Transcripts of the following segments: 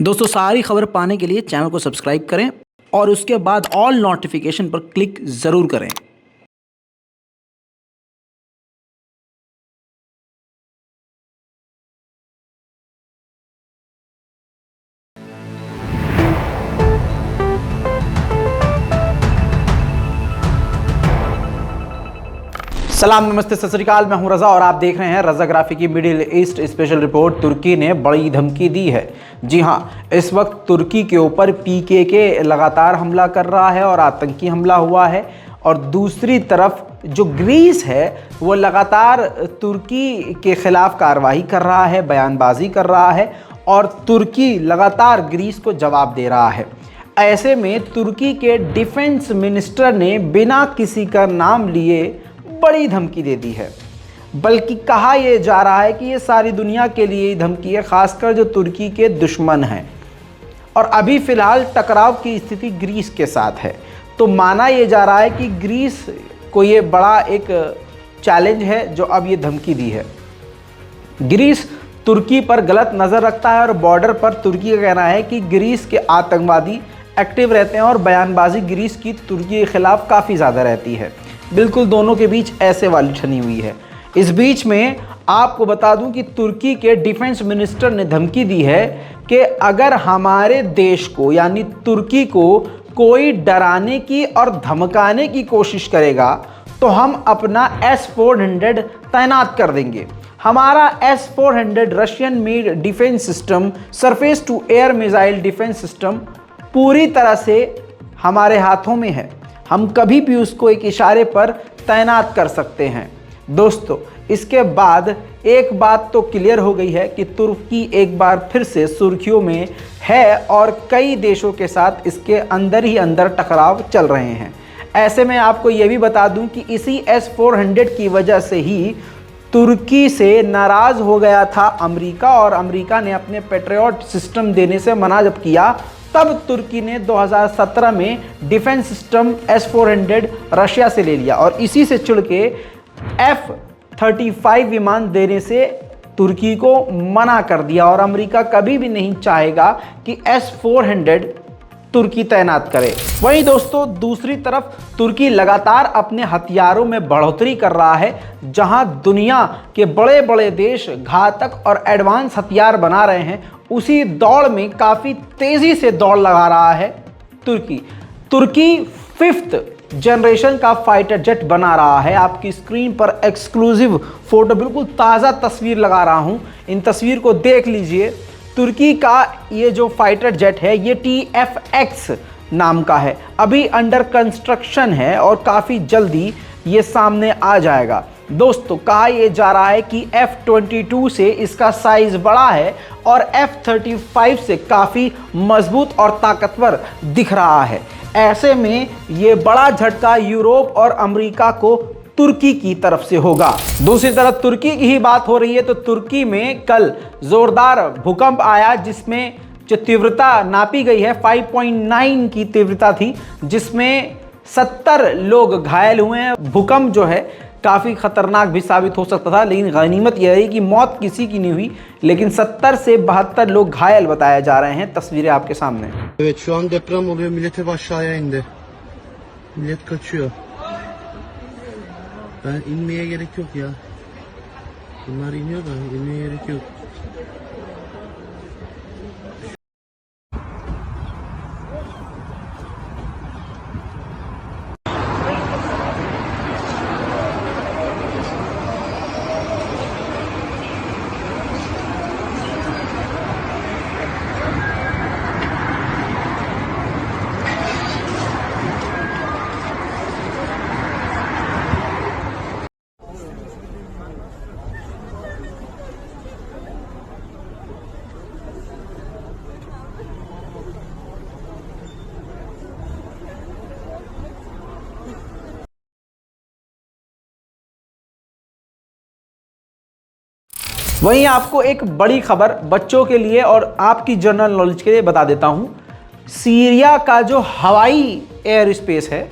दोस्तों सारी खबर पाने के लिए चैनल को सब्सक्राइब करें और उसके बाद ऑल नोटिफिकेशन पर क्लिक ज़रूर करें। सलाम, नमस्ते, सत श्री अकाल। मैं हूं रज़ा और आप देख रहे हैं रज़ाग्राफी की मिडिल ईस्ट स्पेशल रिपोर्ट। तुर्की ने बड़ी धमकी दी है। जी हां, इस वक्त तुर्की के ऊपर पीकेके लगातार हमला कर रहा है और आतंकी हमला हुआ है, और दूसरी तरफ जो ग्रीस है वो लगातार तुर्की के खिलाफ कार्रवाई कर रहा है, बयानबाजी कर रहा है, और तुर्की लगातार ग्रीस को जवाब दे रहा है। ऐसे में तुर्की के डिफेंस मिनिस्टर ने बिना किसी का नाम लिए बड़ी धमकी दे दी है। बल्कि कहा यह जा रहा है कि ये सारी दुनिया के लिए ही धमकी है, खासकर जो तुर्की के दुश्मन हैं। और अभी फिलहाल टकराव की स्थिति ग्रीस के साथ है, तो माना यह जा रहा है कि ग्रीस को ये बड़ा एक चैलेंज है जो अब ये धमकी दी है। ग्रीस तुर्की पर गलत नज़र रखता है और बॉर्डर पर तुर्की का कहना है कि ग्रीस के आतंकवादी एक्टिव रहते हैं और बयानबाजी ग्रीस की तुर्की के खिलाफ काफ़ी ज़्यादा रहती है। बिल्कुल दोनों के बीच ऐसे वाली ठनी हुई है। इस बीच में आपको बता दूं कि तुर्की के डिफेंस मिनिस्टर ने धमकी दी है कि अगर हमारे देश को यानी तुर्की को कोई डराने की और धमकाने की कोशिश करेगा तो हम अपना S-400 तैनात कर देंगे। हमारा S-400 Russian made defence system, surface to air missile defence system पूरी तरह से हमारे हाथों में है। हम कभी भी उसको एक इशारे पर तैनात कर सकते हैं। दोस्तों, इसके बाद एक बात तो क्लियर हो गई है कि तुर्की एक बार फिर से सुर्खियों में है और कई देशों के साथ इसके अंदर ही अंदर टकराव चल रहे हैं। ऐसे में आपको ये भी बता दूं कि इसी S-400 की वजह से ही तुर्की से नाराज़ हो गया था अमेरिका, और अमेरिका ने अपने पैट्रियट सिस्टम देने से मना जब किया, तब तुर्की ने 2017 में डिफेंस सिस्टम S-400 रशिया से ले लिया, और इसी से चिढ़ के F-35 विमान देने से तुर्की को मना कर दिया। और अमेरिका कभी भी नहीं चाहेगा कि S-400 तुर्की तैनात करे। वहीं दोस्तों, दूसरी तरफ तुर्की लगातार अपने हथियारों में बढ़ोतरी कर रहा है। जहां दुनिया के बड़े बड़े देश घातक और एडवांस हथियार बना रहे हैं, उसी दौड़ में काफ़ी तेज़ी से दौड़ लगा रहा है तुर्की 5th जनरेशन का फाइटर जेट बना रहा है। आपकी स्क्रीन पर एक्सक्लूसिव फोटो, बिल्कुल ताज़ा तस्वीर लगा रहा हूं, इन तस्वीर को देख लीजिए। तुर्की का ये जो फाइटर जेट है ये TFX नाम का है, अभी अंडर कंस्ट्रक्शन है और काफ़ी जल्दी ये सामने आ जाएगा। दोस्तों, कहा यह जा रहा है कि F-22 से इसका साइज बड़ा है और F-35 से काफ़ी मजबूत और ताकतवर दिख रहा है। ऐसे में ये बड़ा झटका यूरोप और अमेरिका को तुर्की की तरफ से होगा। दूसरी तरफ तुर्की की ही बात हो रही है तो तुर्की में कल जोरदार भूकंप आया, जिसमें जो तीव्रता नापी गई है 5.9 की तीव्रता थी, जिसमें 70 लोग घायल हुए हैं। भूकंप जो है काफ़ी खतरनाक भी साबित हो सकता था, लेकिन गनीमत यह रही कि मौत किसी की नहीं हुई, लेकिन 70 से 72 लोग घायल बताए जा रहे हैं। तस्वीरें आपके सामने। Evet, şu an deprem oluyor. Millet hep aşağıya indi. Millet kaçıyor. Ben inmeye gerek yok ya. Bunlar iniyor da inmeye gerek yok. वहीं आपको एक बड़ी खबर बच्चों के लिए और आपकी जनरल नॉलेज के लिए बता देता हूं। सीरिया का जो हवाई एयर स्पेस है,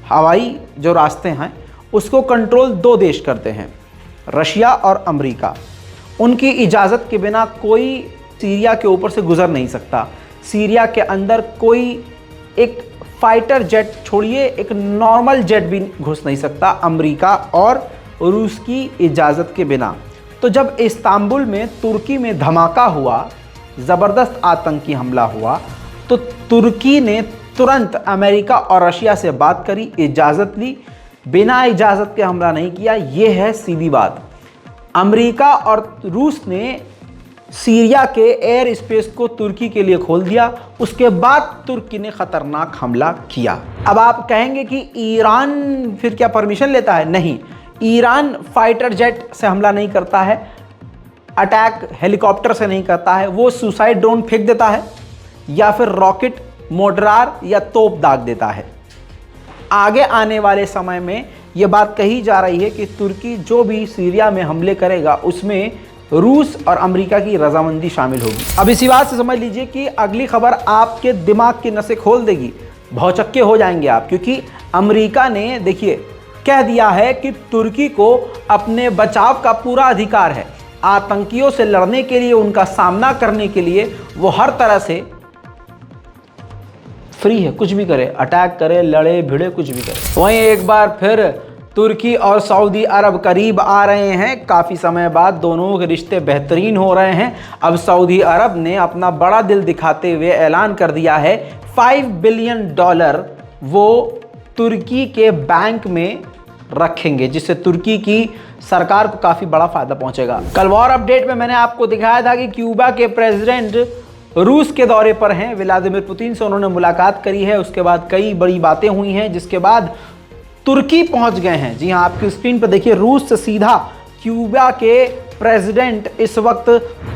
हवाई जो रास्ते हैं, उसको कंट्रोल 2 देश करते हैं, रशिया और अमेरिका। उनकी इजाज़त के बिना कोई सीरिया के ऊपर से गुजर नहीं सकता। सीरिया के अंदर कोई एक फाइटर जेट छोड़िए, एक नॉर्मल जेट भी घुस नहीं सकता अमेरिका और रूस की इजाज़त के बिना। तो जब इस्तांबुल में तुर्की में धमाका हुआ, ज़बरदस्त आतंकी हमला हुआ, तो तुर्की ने तुरंत अमेरिका और रशिया से बात करी, इजाज़त ली। बिना इजाज़त के हमला नहीं किया, ये है सीधी बात। अमेरिका और रूस ने सीरिया के एयर स्पेस को तुर्की के लिए खोल दिया, उसके बाद तुर्की ने ख़तरनाक हमला किया। अब आप कहेंगे कि ईरान फिर क्या परमिशन लेता है? नहीं, ईरान फाइटर जेट से हमला नहीं करता है, अटैक हेलीकॉप्टर से नहीं करता है, वो सुसाइड ड्रोन फेंक देता है या फिर रॉकेट, मोर्टार या तोप दाग देता है। आगे आने वाले समय में ये बात कही जा रही है कि तुर्की जो भी सीरिया में हमले करेगा उसमें रूस और अमेरिका की रजामंदी शामिल होगी। अब इसी बात से समझ लीजिए कि अगली खबर आपके दिमाग की नसें खोल देगी, भौचक्के हो जाएंगे आप, क्योंकि अमेरिका ने देखिए कह दिया है कि तुर्की को अपने बचाव का पूरा अधिकार है। आतंकियों से लड़ने के लिए, उनका सामना करने के लिए वो हर तरह से फ्री है, कुछ भी करे, अटैक करे, लड़े भिड़े, कुछ भी करे। वहीं एक बार फिर तुर्की और सऊदी अरब करीब आ रहे हैं। काफ़ी समय बाद दोनों के रिश्ते बेहतरीन हो रहे हैं। अब सऊदी अरब ने अपना बड़ा दिल दिखाते हुए ऐलान कर दिया है $5 बिलियन वो तुर्की के बैंक में रखेंगे, जिससे तुर्की की सरकार को काफ़ी बड़ा फ़ायदा पहुंचेगा। कल वॉर अपडेट में मैंने आपको दिखाया था कि क्यूबा के प्रेसिडेंट रूस के दौरे पर हैं, व्लादिमीर पुतिन से उन्होंने मुलाकात करी है। उसके बाद कई बड़ी बातें हुई हैं, जिसके बाद तुर्की पहुंच गए हैं। जी हां, आपकी स्क्रीन पर देखिए, रूस से सीधा क्यूबा के प्रेसिडेंट इस वक्त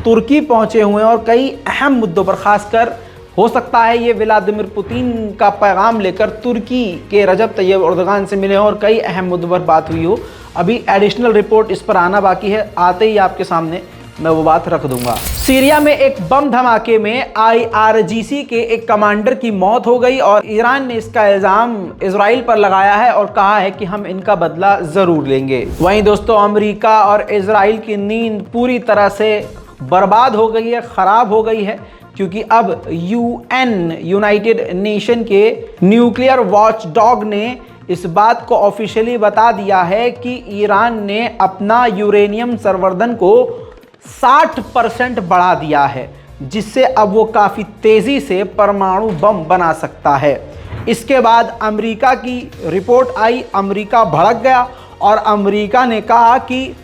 तुर्की पहुंचे हुए हैं और कई अहम मुद्दों पर, खासकर हो सकता है ये व्लादिमीर पुतिन का पैगाम लेकर तुर्की के रजब तैयब एर्दोगान से मिले और कई अहम मुद्दों पर बात हुई हो। अभी एडिशनल रिपोर्ट इस पर आना बाकी है, आते ही आपके सामने मैं वो बात रख दूंगा। सीरिया में एक बम धमाके में IRGC के एक कमांडर की मौत हो गई और ईरान ने इसका इल्जाम इजराइल पर लगाया है और कहा है कि हम इनका बदला जरूर लेंगे। वहीं दोस्तों, अमेरिका और इजराइल की नींद पूरी तरह से बर्बाद हो गई है, खराब हो गई है, क्योंकि अब UN यूनाइटेड नेशन के न्यूक्लियर वॉच डॉग ने इस बात को ऑफिशियली बता दिया है कि ईरान ने अपना यूरेनियम संवर्धन को 60% बढ़ा दिया है, जिससे अब वो काफ़ी तेज़ी से परमाणु बम बना सकता है। इसके बाद अमेरिका की रिपोर्ट आई, अमेरिका भड़क गया और अमेरिका ने कहा कि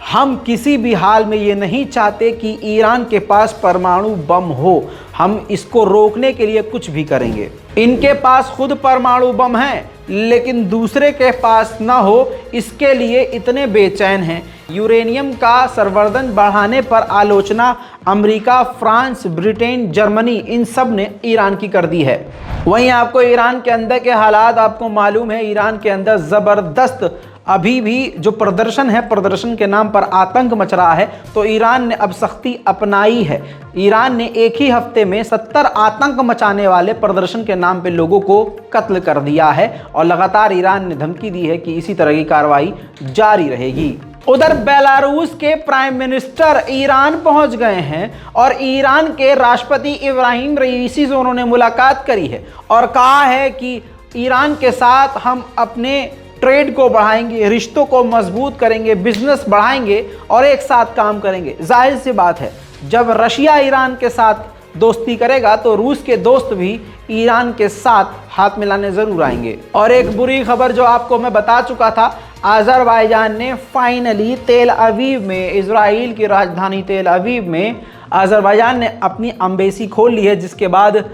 हम किसी भी हाल में ये नहीं चाहते कि ईरान के पास परमाणु बम हो, हम इसको रोकने के लिए कुछ भी करेंगे। इनके पास खुद परमाणु बम है, लेकिन दूसरे के पास ना हो, इसके लिए इतने बेचैन हैं। यूरेनियम का संवर्धन बढ़ाने पर आलोचना अमेरिका, फ्रांस, ब्रिटेन, जर्मनी, इन सब ने ईरान की कर दी है। वहीं आपको ईरान के अंदर के हालात आपको मालूम है, ईरान के अंदर ज़बरदस्त अभी भी जो प्रदर्शन है, प्रदर्शन के नाम पर आतंक मच रहा है, तो ईरान ने अब सख्ती अपनाई है। ईरान ने एक ही हफ्ते में 70 आतंक मचाने वाले प्रदर्शन के नाम पे लोगों को कत्ल कर दिया है और लगातार ईरान ने धमकी दी है कि इसी तरह की कार्रवाई जारी रहेगी। उधर बेलारूस के प्राइम मिनिस्टर ईरान पहुंच गए हैं और ईरान के राष्ट्रपति इब्राहिम रईसी से उन्होंने मुलाकात करी है और कहा है कि ईरान के साथ हम अपने ट्रेड को बढ़ाएंगे, रिश्तों को मजबूत करेंगे, बिजनेस बढ़ाएंगे और एक साथ काम करेंगे। जाहिर सी बात है, जब रशिया ईरान के साथ दोस्ती करेगा तो रूस के दोस्त भी ईरान के साथ हाथ मिलाने ज़रूर आएंगे। और एक बुरी खबर जो आपको मैं बता चुका था, अज़रबैजान ने फाइनली तेल अवीव में, इजराइल की राजधानी तेल अवीव में अज़रबैजान ने अपनी एम्बेसी खोल ली है, जिसके बाद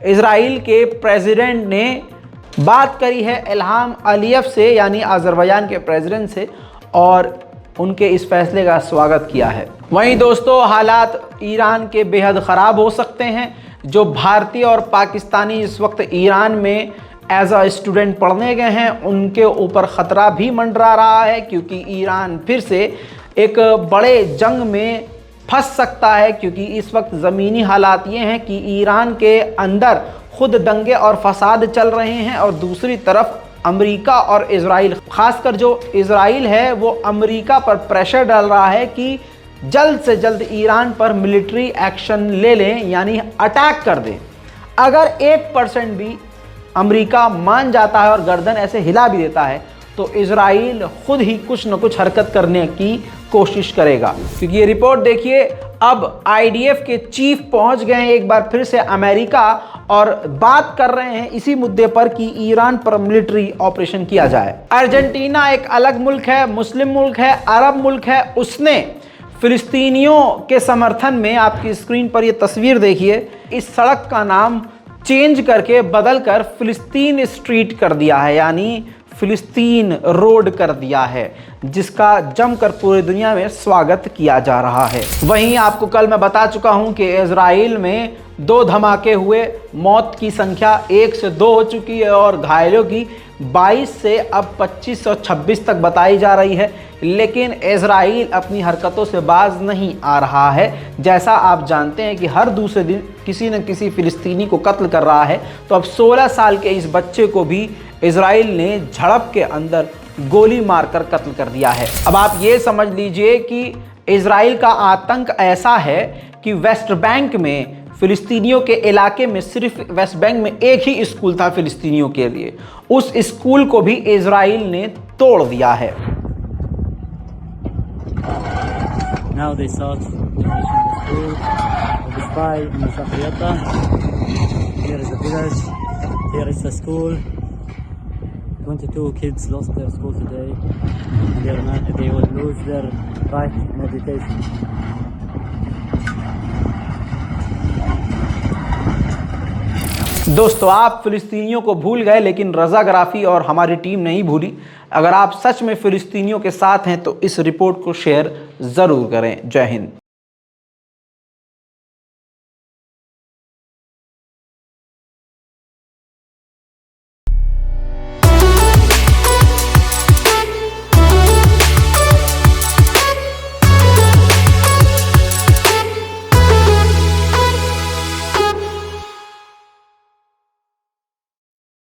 इजराइल के प्रेसिडेंट ने बात करी है इल्हाम अलीयव से, यानी अज़रबैजान के प्रेसिडेंट से, और उनके इस फैसले का स्वागत किया है। वहीं दोस्तों, हालात ईरान के बेहद ख़राब हो सकते हैं। जो भारतीय और पाकिस्तानी इस वक्त ईरान में एज अ स्टूडेंट पढ़ने गए हैं, उनके ऊपर ख़तरा भी मंडरा रहा है, क्योंकि ईरान फिर से एक बड़े जंग में फंस सकता है। क्योंकि इस वक्त ज़मीनी हालात ये हैं कि ईरान के अंदर खुद दंगे और फसाद चल रहे हैं और दूसरी तरफ अमेरिका और इजराइल, खासकर जो इजराइल है वो अमेरिका पर प्रेशर डाल रहा है कि जल्द से जल्द ईरान पर मिलिट्री एक्शन ले लें, यानी अटैक कर दें। अगर 1% भी अमेरिका मान जाता है और गर्दन ऐसे हिला भी देता है तो इजराइल खुद ही कुछ न कुछ हरकत करने की कोशिश करेगा। क्योंकि ये रिपोर्ट देखिए, अब आईडीएफ के चीफ पहुंच गए हैं एक बार फिर से अमेरिका और बात कर रहे हैं इसी मुद्दे पर कि ईरान पर मिलिट्री ऑपरेशन किया जाए। अर्जेंटीना एक अलग मुल्क है, मुस्लिम मुल्क है, अरब मुल्क है। उसने फिलिस्तीनियों के समर्थन में, आपकी स्क्रीन पर ये तस्वीर देखिए, इस सड़क का नाम चेंज करके बदल कर फिलिस्तीन स्ट्रीट कर दिया है, यानी फिलिस्तीन रोड कर दिया है, जिसका जमकर पूरी दुनिया में स्वागत किया जा रहा है। वहीं आपको कल मैं बता चुका हूं कि इजराइल में 2 धमाके हुए, मौत की संख्या 1 से 2 हो चुकी है और घायलों की 22 से अब 25 और 26 तक बताई जा रही है। लेकिन इजराइल अपनी हरकतों से बाज नहीं आ रहा है। जैसा आप जानते हैं कि हर दूसरे दिन किसी न किसी फिलिस्तीनी को कत्ल कर रहा है, तो अब 16 साल के इस बच्चे को भी इजराइल ने झड़प के अंदर गोली मारकर कत्ल कर दिया है। अब आप ये समझ लीजिए कि इजराइल का आतंक ऐसा है कि वेस्ट बैंक में, फिलिस्तीनियों के इलाके में, सिर्फ वेस्ट बैंक में एक ही स्कूल था फिलिस्तीनियों के लिए, उस स्कूल को भी इजराइल ने तोड़ दिया है। Now they start demolition the school of the spy in Safriyata. Here is the village, here is the school. 22 kids lost their school today, and they will lose their right in education. दोस्तों, आप फिलिस्तीनियों को भूल गए, लेकिन रज़ाग्राफी और हमारी team नहीं भूली। अगर आप सच में फिलिस्तीनियों के साथ हैं तो इस रिपोर्ट को शेयर ज़रूर करें। जय हिंद।